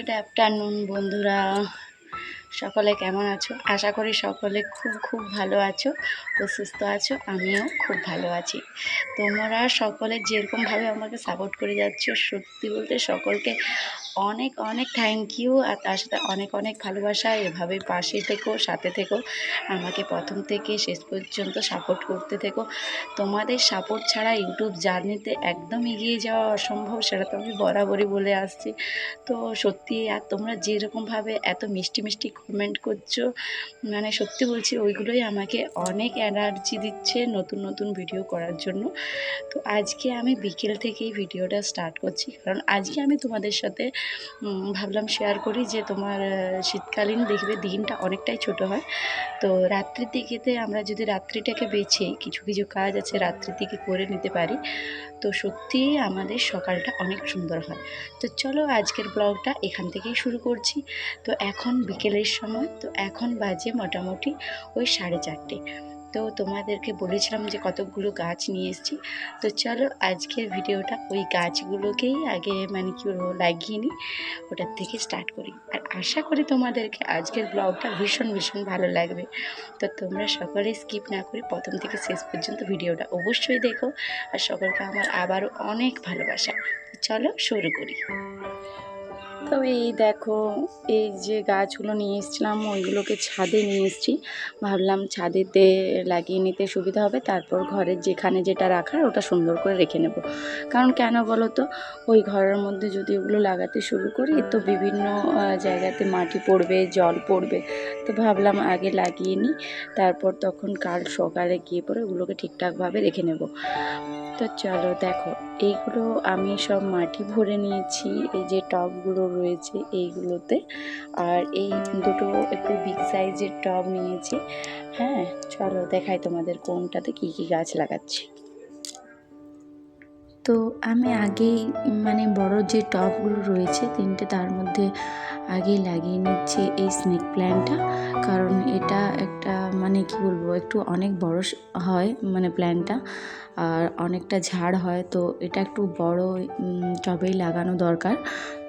Good afternoon বন্ধুরা, সকলে কেমন আছো? আশা করি সকলে খুব ভালো আছো ও সুস্থ আছো। আমিও খুব ভালো আছি। তোমরা সকলে যেরকমভাবে আমাকে সাপোর্ট করে যাচ্ছ, সত্যি বলতে সকলকে অনেক অনেক থ্যাংক ইউ। আর তার সাথে অনেক অনেক ভালোবাসা। এভাবে পাশে থেকো, সাথে থেকো, আমাকে প্রথম থেকে শেষ পর্যন্ত সাপোর্ট করতে থেকো। তোমাদের সাপোর্ট ছাড়া ইউটিউব জার্নিতে একদম এগিয়ে যাওয়া অসম্ভব, সেটা তো আমি বরাবরই বলে আসছি। তো সত্যি, আর তোমরা যেরকমভাবে এত মিষ্টি মিষ্টি কমেন্ট করছো, মানে সত্যি বলছি, ওইগুলোই আমাকে অনেক এনার্জি দিচ্ছে নতুন নতুন ভিডিও করার জন্য। তো আজকে আমি বিকেল থেকেই ভিডিওটা স্টার্ট করছি, কারণ আজকে আমি তোমাদের সাথে ভাবলাম শেয়ার করি যে তোমার শীতকালীন দেখবে দিনটা অনেকটাই ছোট হয়। তো রাত্রির দিকেতে আমরা যদি রাত্রিটাকে বেছে কিছু কিছু কাজ আছে রাত্রির দিকে করে নিতে পারি, তো সত্যিই আমাদের সকালটা অনেক সুন্দর হয়। তো চলো আজকের ব্লগটা এখান থেকেই শুরু করছি। তো এখন বিকেলের সময়, তো এখন বাজে মোটামুটি ওই 4:30। তো তোমাদেরকে বলেছিলাম যে কতকগুলো গাছ নিয়ে এসেছি। তো চলো আজকের ভিডিওটা ওই গাছগুলোকেই আগে মানে কি বলবো লাগিয়ে নিই, ওটার থেকে স্টার্ট করি। আর আশা করি তোমাদেরকে আজকের ব্লগটা ভীষণ ভীষণ ভালো লাগবে। তো তোমরা সকলে স্কিপ না করে প্রথম থেকে শেষ পর্যন্ত ভিডিওটা অবশ্যই দেখো। আর সকলকে আমার আবারও অনেক ভালোবাসা। চলো শুরু করি। তো এই দেখো, এই যে গাছগুলো নিয়ে এসেছিলাম ওইগুলোকে ছাদে নিয়ে এসেছি। ভাবলাম ছাদেতে লাগিয়ে নিতে সুবিধা হবে, তারপর ঘরের যেখানে যেটা রাখার ওটা সুন্দর করে রেখে নেব। কারণ কেন বলো তো, ওই ঘরের মধ্যে যদি ওগুলো লাগাতে শুরু করি তো বিভিন্ন জায়গাতে মাটি পড়বে, জল পড়বে। তো ভাবলাম আগে লাগিয়ে নিই, তারপর তখন কাল সকালে গিয়ে পরে ওগুলোকে ঠিকঠাকভাবে রেখে নেব। তো চলো দেখো, এইগুলো আমি সব মাটি ভরে নিয়েছি এই যে টবগুলো রয়েছে এইগুলোতে। আর এই দুটো একটু বিগ সাইজের টব নিয়েছি। হ্যাঁ, চলো দেখাই তোমাদের কোনটাতে কী কী গাছ লাগাচ্ছি। তো আমি আগেই মানে বড় যে টবগুলো রয়েছে তিনটে, তার মধ্যে আগেই লাগিয়ে নিচ্ছি এই স্নেক প্ল্যান্টটা। কারণ এটা একটা মানে কি বলবো, একটু অনেক বড় হয় মানে প্ল্যান্টটা, আর অনেকটা ঝাড় হয়। তো এটা একটু বড় টবেই লাগানো দরকার।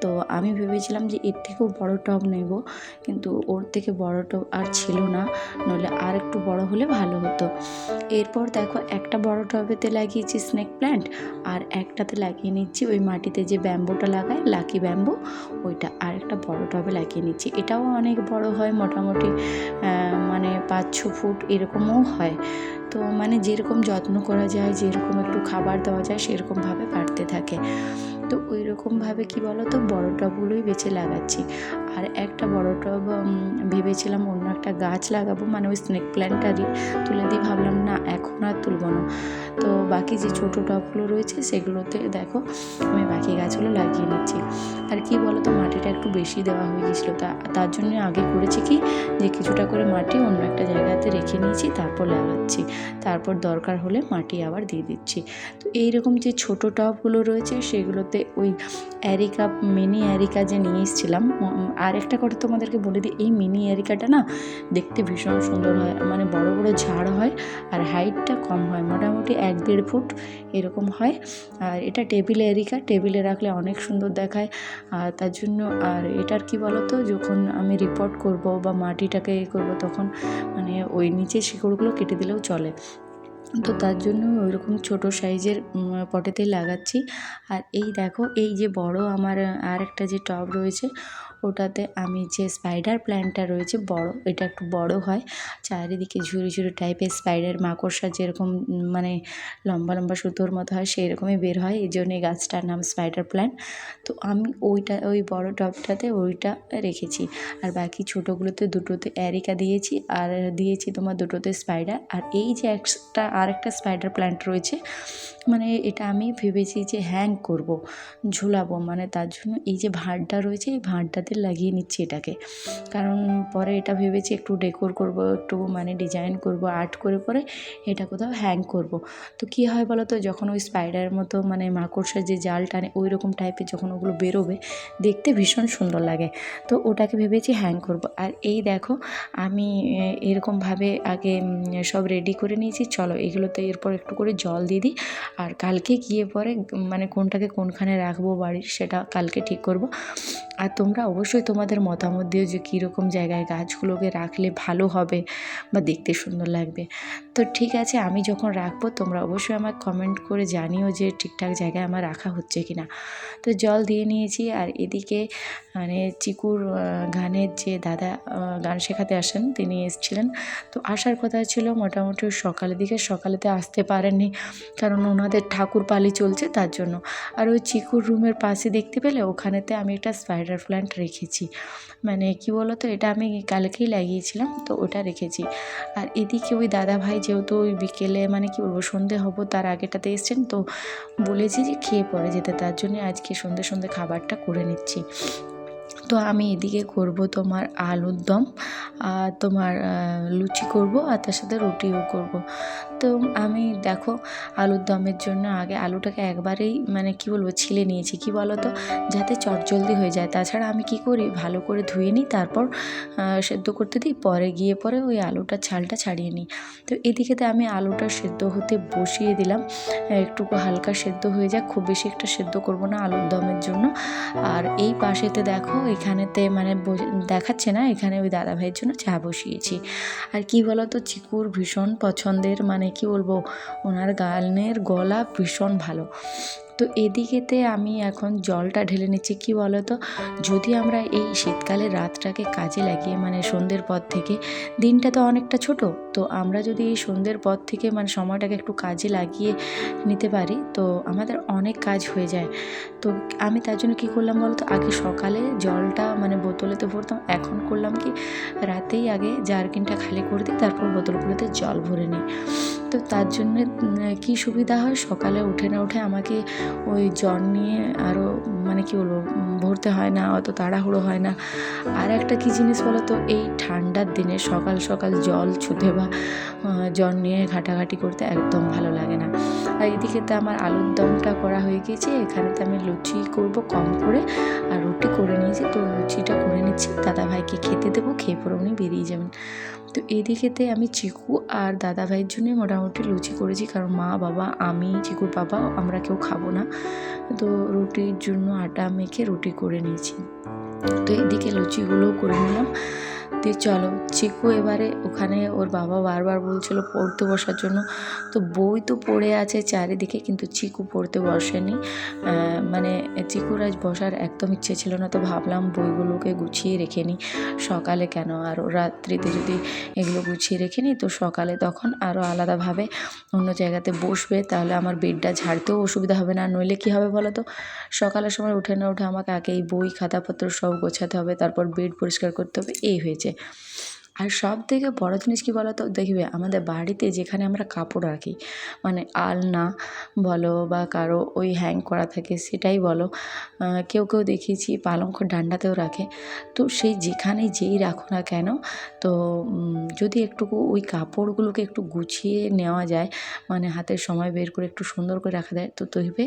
তো আমি ভেবেছিলাম যে এর থেকেও বড় টব নেব, কিন্তু ওর থেকে বড় টব আর ছিল না, নইলে আর একটু বড় হলে ভালো হতো। এরপর দেখো, একটা বড় টবেতে লাগিয়েছি স্নেক প্ল্যান্ট, আর একটাতে লাগিয়ে নিচ্ছি ওই মাটিতে যে ব্যাম্বুটা লাগায়, লাকি ব্যাম্বু, ওইটা আর একটা বড় টবে লাগিয়ে নিচ্ছি। এটাও অনেক বড় হয়, মোটামুটি মানে 5-6 ফুট এরকমও হয়। তো মানে যেরকম যত্ন করা যায়, যেরকম একটু খাবার দেওয়া যায়, সেরকমভাবে বাড়তে থাকে। তো ওই রকমভাবে কী বলো তো, বড় টবগুলোই বেছে লাগাচ্ছি। আর একটা বড় টব ভেবেছিলাম অন্য একটা গাছ লাগাবো, মানে ওই স্নেক প্ল্যান্টটারই তুলে দিয়ে ভাবলাম না এখন আর তুলবো না। তো বাকি যে ছোটো টবগুলো রয়েছে সেগুলোতে দেখো আমি বাকি গাছগুলো লাগিয়ে নিচ্ছি। আর কি বলো তো, মাটিটা একটু বেশি দেওয়া হয়ে গেছিলো, তার জন্য আগে করেছি কি, যে কিছুটা করে মাটি অন্য একটা জায়গাতে রেখে নিয়েছি, তারপর লাগাচ্ছি, তারপর দরকার হলে মাটি আবার দিয়ে দিচ্ছি। তো এইরকম যে ছোটো টবগুলো রয়েছে সেগুলোতে ওই অ্যারিকা, মিনি অ্যারিকা যে নিয়ে এসেছিলাম। আর একটা কথা তোমাদেরকে বলে দিই, এই মিনি অ্যারিকাটা না দেখতে ভীষণ সুন্দর হয়, মানে বড় বড় ঝাড় হয়, আর হাইটটা কম হয়, মোটামুটি 1-1.5 ফুট এরকম হয়। আর এটা টেবিল অ্যারিকা, টেবিলে রাখলে অনেক সুন্দর দেখায়। আর তার জন্য, আর এটার কি বলো তো, যখন আমি রিপোর্ট করব বা মাটিটাকে করব, তখন মানে ওই নিচে শিকড়গুলো কেটে দিলেও চলে। তো তার জন্য ওইরকম ছোটো সাইজের পটেতেই লাগাচ্ছি। আর এই দেখো, এই যে বড় আমার আর একটা যে টব রয়েছে, ওটাতে আমি যে স্পাইডার প্ল্যান্টটা রয়েছে বড়, এটা একটু বড় হয়, চারিদিকে ঝুড়ি ঝুড়ি টাইপের স্পাইডার মাকড়সা যেরকম মানে লম্বা লম্বা সুতোর মতো হয়, সেই রকমই বের হয়, এই জন্য এই গাছটার নাম স্পাইডার প্ল্যান্ট। তো আমি ওই বড় টবটাতে ওইটা রেখেছি। আর বাকি ছোটোগুলোতে দুটোতে অ্যারিকা দিয়েছি, আর দিয়েছি তোমার দুটোতে স্পাইডার। আর এই যে আরেকটা স্পাইডার প্ল্যান্ট রয়েছে, মানে এটা আমি ভেবেছি যে হ্যাং করব, ঝুলাবো, মানে তার জন্য এই যে ভাঁড়টা রয়েছে এই ভাঁড়টাতে লাগিয়ে নিচ্ছি এটাকে। কারণ পরে এটা ভেবেছি একটু ডেকোর করব, একটু মানে ডিজাইন করব, আর্ট করে পরে এটা কোথাও হ্যাং করব। তো কী হয় বলো তো, যখন ওই স্পাইডারের মতো মানে মাকড়সার যে জাল টানে ওই রকম টাইপের যখন ওগুলো বেরোবে, দেখতে ভীষণ সুন্দর লাগে। তো ওটাকে ভেবেছি হ্যাং করব। আর এই দেখো, আমি এরকমভাবে আগে সব রেডি করে নিয়েছি। চলো এগুলোতে এরপর একটু করে জল দিয়ে দিই, আর কালকে গিয়ে পরে মানে কোনটাকে কোনখানে রাখবো বাড়ির, সেটা কালকে ঠিক করব। আর তোমরা অবশ্যই অবশ্যই তোমাদের মতামত দিও যে কীরকম জায়গায় গাছগুলোকে রাখলে ভালো হবে বা দেখতে সুন্দর লাগবে। তো ঠিক আছে, আমি যখন রাখবো তোমরা অবশ্যই আমাকে কমেন্ট করে জানিও যে ঠিকঠাক জায়গায় আমার রাখা হচ্ছে কি না। তো জল দিয়ে নিয়েছি, আর এদিকে মানে চিকুর গানের যে দাদা গান শেখাতে আসেন তিনি এসেছিলেন। তো আসার কথা ছিল মোটামুটি সকালের দিকে, সকালেতে আসতে পারেননি কারণ ওনাদের ঠাকুর পালি চলছে তার জন্য। আর ওই চিকুর রুমের পাশে দেখতে পেলে ওখানেতে আমি একটা স্পাইডার প্ল্যান্ট রেখেছি, মানে কি বলো তো, এটা আমি কালকেই লাগিয়েছিলাম, তো ওটা রেখেছি। আর এদিকে ওই দাদা ভাই যেহেতু ওই বিকেলে মানে কি বলবো সন্ধে হবো তার আগেটাতে এসছেন, তো বলেছি যে খেয়ে পরে যেতে, তার জন্য আজকে সন্ধে সন্ধে খাবারটা করে নিচ্ছি। তো আমি এদিকে করব তোমার আলুর দম আর তোমার লুচি করব, আর তার সাথে রুটিও করব। তো আমি দেখো আলুর দমের জন্য আগে আলুটাকে একবারেই মানে কি বলবো ছিলে নিয়েছি, কি বলো তো, যাতে চটজলদি হয়ে যায়। তাছাড়া আমি কি করি, ভালো করে ধুয়ে নিই, তারপর সেদ্ধ করতে দিই, পরে ওই আলুটার ছালটা ছাড়িয়ে নিই। তো এদিকেতে আমি আলুটা সেদ্ধ হতে বসিয়ে দিলাম, একটুকু হালকা সেদ্ধ হয়ে যাক, খুব বেশি একটা সেদ্ধ করব না আলুর দমের জন্য। আর এই পাশেতে দেখো এখানেতে মানে দেখাচ্ছে না, এখানে ওই দাদা ভাইয়ের জন্য চা বসিয়েছি। আর কি বলো তো, চিকুর ভীষণ পছন্দের, মানে কি বলবো, ওনার গানের গলা ভীষণ ভালো। তো এদিকেতে আমি এখন জলটা ঢেলে নিচ্ছি। কি বলো তো, যদি আমরা এই শীতকালে রাতটাকে কাজে লাগিয়ে মানে সন্ধ্যের পর থেকে, দিনটা তো অনেকটা ছোট, তো আমরা যদি এই সন্ধ্যের পর থেকে মানে সময়টাকে একটু কাজে লাগিয়ে নিতে পারি তো আমাদের অনেক কাজ হয়ে যায়। তো আমি তার জন্য কী করলাম বলো তো, আগে সকালে জলটা মানে বোতলেতে ভরতাম, এখন করলাম কি রাতেই আগে জারকিনটা খালি করে দিই, তারপর বোতলগুলোতে জল ভরে নিই। তো তার জন্যে কী সুবিধা হয়, সকালে উঠে না উঠে আমাকে ওই জল নিয়ে আরও মানে কী বলবো ভরতে হয় না, অত তাড়াহুড়ো হয় না। আর একটা কী জিনিস বলো তো, এই ঠান্ডার দিনে সকাল সকাল জল ছুঁতে বা জল নিয়ে ঘাটাঘাটি করতে একদম ভালো লাগে না। আর এদিকেতে আমার আলুর দমটা করা হয়ে গিয়েছে, এখানেতে আমি লুচি করব কম করে, আর রুটি করে নিয়েছি, তো লুচিটা করে নিচ্ছি, দাদাভাইকে খেতে দেবো, খেয়ে পরে উনি বেরিয়ে যাবেন। তো এদিকেতে আমি চিকু আর দাদা ভাইয়ের জন্যই মোটামুটি লুচি করেছি, কারণ মা বাবা আমি চিকুর বাবা আমরা কেউ খাবো না, তো রুটির জন্য আটা মেখে রুটি করে নিয়েছি। তো এদিকে লুচিগুলোও করে নিলাম। দিয়ে চলো চিকু এবারে ওখানে, ওর বাবা বারবার বলছিল পড়তে বসার জন্য, তো বই তো পড়ে আছে চারিদিকে, কিন্তু চিকু পড়তে বসেনি। মানে চিকুর আজ বসার একদম ইচ্ছে ছিল না, তো ভাবলাম বইগুলোকে গুছিয়ে রেখে নিই, সকালে কেন আরও রাত্রিতে যদি এগুলো গুছিয়ে রেখে নিই তো সকালে তখন আরও আলাদাভাবে অন্য জায়গাতে বসবে, তাহলে আমার বেডটা ঝাড়তেও অসুবিধা হবে না। নইলে কী হবে বলো তো, সকালের সময় উঠে না উঠে আমাকে আগে এই বই খাতাপত্র সব গোছাতে হবে, তারপর বেড পরিষ্কার করতে হবে, এই হয়েছে। আর সব থেকে বড়ো জিনিস কী বলো তো, দেখবে আমাদের বাড়িতে যেখানে আমরা কাপড় রাখি, মানে আলনা বলো বা কারো ওই হ্যাং করা থাকে সেটাই বলো, কেউ কেউ দেখিয়েছি পালঙ্ক ডান্ডাতেও রাখে, তো সেই যেখানেই যেই রাখো না কেন, তো যদি একটুকু ওই কাপড়গুলোকে একটু গুছিয়ে নেওয়া যায়, মানে হাতের সময় বের করে একটু সুন্দর করে রাখা যায়, তো দেখবে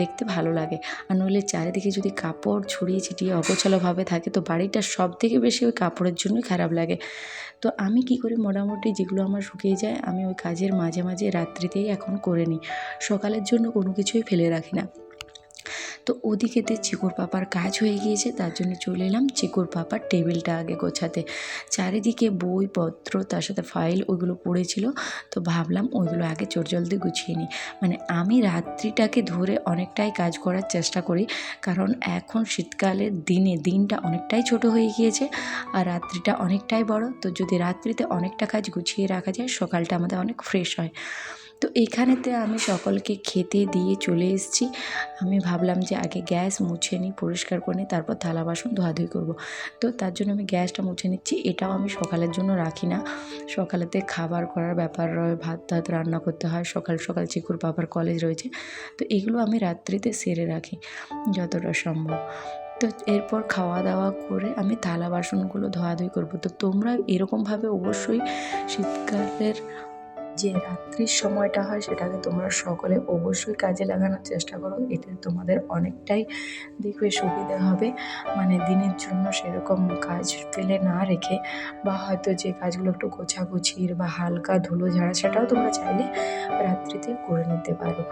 দেখতে ভালো লাগে। আর নইলে চারিদিকে যদি কাপড় ছড়িয়ে ছিটিয়ে অগোছালোভাবে থাকে, তো বাড়িটা সব থেকে বেশি ওই কাপড়ের জন্যই খারাপ লাগে। তো আমি কি করি, মোটামুটি যেগুলো আমার শুকিয়ে যায় আমি ওই কাজের মাঝে মাঝে রাত্রিতেই এখন করে নিই, সকালের জন্য কোনো কিছুই ফেলে রাখি না। তো ওদিকেতে চিকুর পাপার কাজ হয়ে গিয়েছে, তার জন্য চলে এলাম চিকুর পাপার টেবিলটা আগে গোছাতে। চারিদিকে বইপত্র তার সাথে ফাইল ওইগুলো পড়েছিল, তো ভাবলাম ওইগুলো আগে চটজলদি গুছিয়ে নিই। মানে আমি রাত্রিটাকে ধরে অনেকটাই কাজ করার চেষ্টা করি, কারণ এখন শীতকালের দিনটা অনেকটাই ছোট হয়ে গিয়েছে আর রাত্রিটা অনেকটাই বড়, তো যদি রাত্রিতে অনেকটা কাজ গুছিয়ে রাখা যায় সকালটা আমাদের অনেক ফ্রেশ হয়। তো এইখানেতে আমি সকলকে খেতে দিয়ে চলে এসেছি। আমি ভাবলাম যে আগে গ্যাস মুছে নিই, পরিষ্কার করে নিই, তারপর থালা বাসন ধোয়াধুয়ি করবো। তো তার জন্য আমি গ্যাসটা মুছে নিচ্ছি। এটাও আমি সকালের জন্য রাখি না, সকালেতে খাবার করার ব্যাপার রয়, ভাত টাত রান্না করতে হয়, সকাল সকাল চিকুর বাবার কলেজ রয়েছে, তো এগুলো আমি রাত্রিতে সেরে রাখি যতটা সম্ভব। তো এরপর খাওয়া দাওয়া করে আমি থালা বাসনগুলো ধোয়াধুয়ি করবো। তো তোমরা এরকমভাবে অবশ্যই শীতকালের যে রাত্রির সময়টা হয় সেটাকে তোমরা সকলে অবশ্যই কাজে লাগানোর চেষ্টা করো। এতে তোমাদের অনেকটাই দেখবে সুবিধে হবে। মানে দিনের জন্য সেরকম কাজ ফেলে না রেখে, বা হয়তো যে কাজগুলো একটু গোছাগুছির বা হালকা ধুলো ঝাড়া, সেটাও তোমরা চাইলে রাত্রিতে করে নিতে পারো।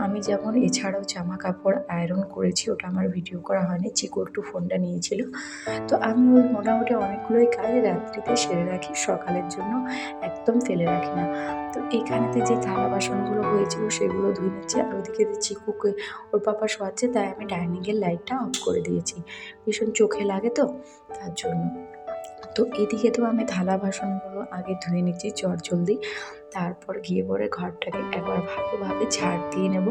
আমি যেমন এছাড়াও জামা কাপড় আয়রন করেছি, ওটা আমার ভিডিও করা হয়নি, চিকু একটু ফোনটা নিয়েছিল। তো আমি ওই মোটামুটি অনেকগুলোই কাজ রাত্রিতে সেরে রাখি, সকালের জন্য একদম ফেলে রাখি না। তো এখানেতে যে থালা বাসনগুলো হয়েছিল সেগুলো ধুয়ে নিচ্ছি, আর ওদিকে চিকুকে ওর পাপা শোয়াচ্ছে, তাই আমি ডাইনিংয়ের লাইটটা অফ করে দিয়েছি, ভীষণ চোখে লাগে তো তার জন্য। তো এদিকে তো আমি থালা বাসনগুলো আগে ধুয়ে নিচ্ছি চটজলদি, তারপর গিয়ে পরে ঘরটাকে একবার ভালোভাবে ঝাড় দিয়ে নেব,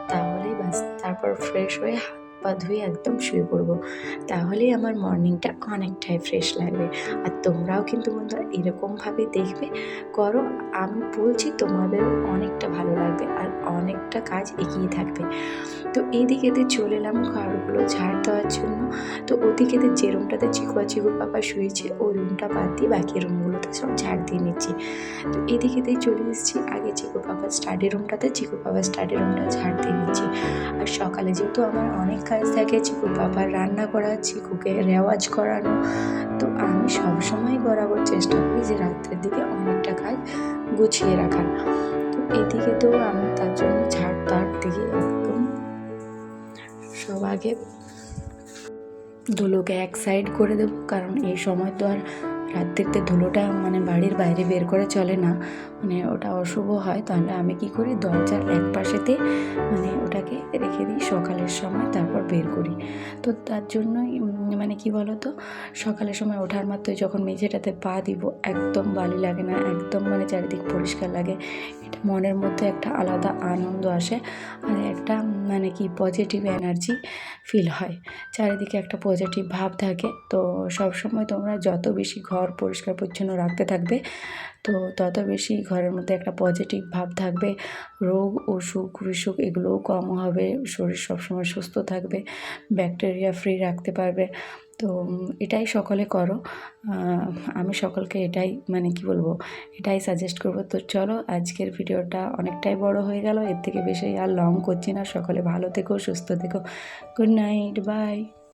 তাহলেই ব্যাস, তারপর ফ্রেশ হয়ে হাত পা ধুয়ে একদম শুয়ে পড়বো। তাহলেই আমার মর্নিংটা অনেকটাই ফ্রেশ লাগবে। আর তোমরাও কিন্তু বন্ধুরা এরকমভাবে দেখবে, করো, আমি বলছি তোমাদেরও অনেকটা ভালো লাগবে আর অনেকটা কাজ এগিয়ে থাকবে। তো এইদিকেতে চলে এলাম ঘরগুলো ঝাড় দেওয়ার জন্য। তো ওদিকেতে যে রুমটাতে চিকু আর চিকুর পাপা শুয়েছে ওই রুমটা বাদ দিয়ে বাকি রুমগুলোতে সব ঝাড় দিয়ে নিচ্ছি। তো এদিকেতেই চলে এসেছি আগে চিকুর পাপার স্টাডি রুমটাতে, চিকুর পাপার স্টাডি রুমটা ঝাড় দিয়ে নিচ্ছি। আর সকালে যেহেতু আমার অনেক কাজ থাকে, চিকুর পাপার রান্না করা, চিকুকে রেওয়াজ করানো, তো আমি সবসময় বরাবর চেষ্টা করি যে রাত্রের দিকে অনেকটা কাজ গুছিয়ে রাখার। তো এদিকে তো আমি তার জন্য ঝাড় তার দিয়ে একদম সব আগে ধুলোকে এক সাইড করে দেবো, কারণ এই সময় তো আর রাত্রিতে ধুলোটা মানে বাড়ির বাইরে বের করে চলে না, মানে ওটা অশুভ হয়। তাহলে আমি কি করি, দরজার এক পাশেতে মানে ওটাকে রেখে দিই সকালের সময়, তারপর বের করি। তো তার জন্যই মানে কি বলো তো, সকালের সময় ওঠার মাত্রই যখন মেঝেটাতে পা দিব একদম বালি লাগে না, একদম মানে চারিদিক পরিষ্কার লাগে, এটা মনের মধ্যে একটা আলাদা আনন্দ আসে, আর একটা মানে কি পজিটিভ এনার্জি ফিল হয়, চারিদিকে একটা পজিটিভ ভাব থাকে। তো সবসময় তোমরা যত বেশি ঘর পরিষ্কার পরিচ্ছন্ন রাখতে থাকবে, তো তত বেশি ঘরের মধ্যে একটা পজিটিভ ভাব থাকবে, রোগ অসুখ বিসুখ এগুলোও কম হবে, শরীর সবসময় সুস্থ থাকবে, ব্যাকটেরিয়া ফ্রি রাখতে পারবে। তো এটাই সকলে করো, আমি সকলকে এটাই মানে কি বলবো, এটাই সাজেস্ট করবো। তো চলো, আজকের ভিডিওটা অনেকটাই বড় হয়ে গেল, এর থেকে বেশি আর লং করছি না। সকলে ভালো থেকো, সুস্থ থেকো, গুড নাইট, বাই।